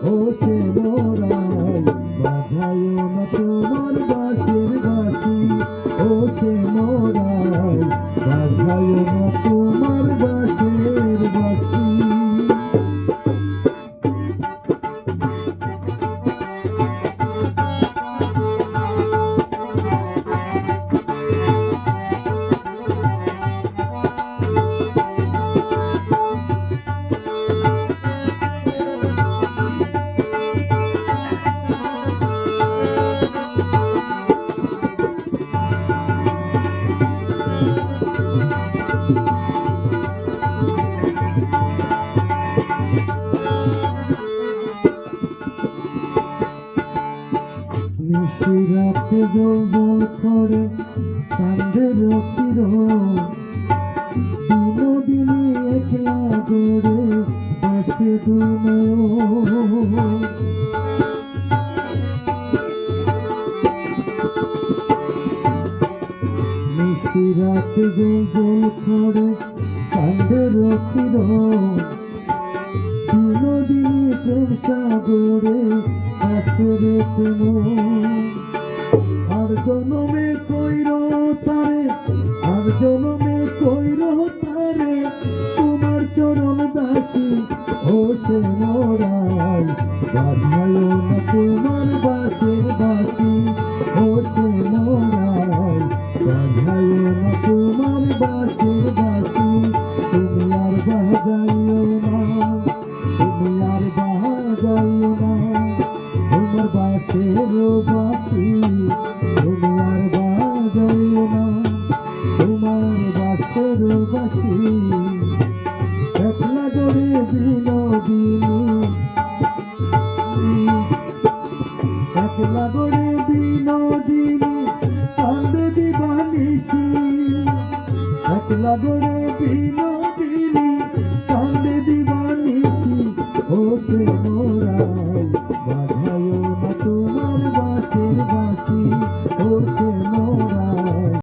ও সে মোরাই বাজায় না তোমার বাঁশির বাঁশি ও সে মোরাই বাজায় না তোমার বাঁশির বাঁশি নিশিরাতে জল জল করে চাঁদের কিরণ বিনোদিনী একলা করে বসে নিশিরাতে জল জল করে চাঁদের কিরণ বিনোদিনী প্রেম সাগরে আসরে আর জনমে কইর তারে আর জনমে কইর তারে তোমার চরণ দাসী ও সে মোরাই বাজায় না তোমার বাঁশির বাঁশি ও সে মোরাই বাজায় না তোমার বাঁশির বাঁশি তুমি আর বাজাইও না তুমি আর বাজাইও না তোমার বাঁশির বাঁশি তুমি আর বাজাইও না তোমার বাঁশির বাঁশি একলা করে বিনোদিনী একলা করে বিনোদিনী কান্দে দিবানিসি একলা করে বিনোদিনী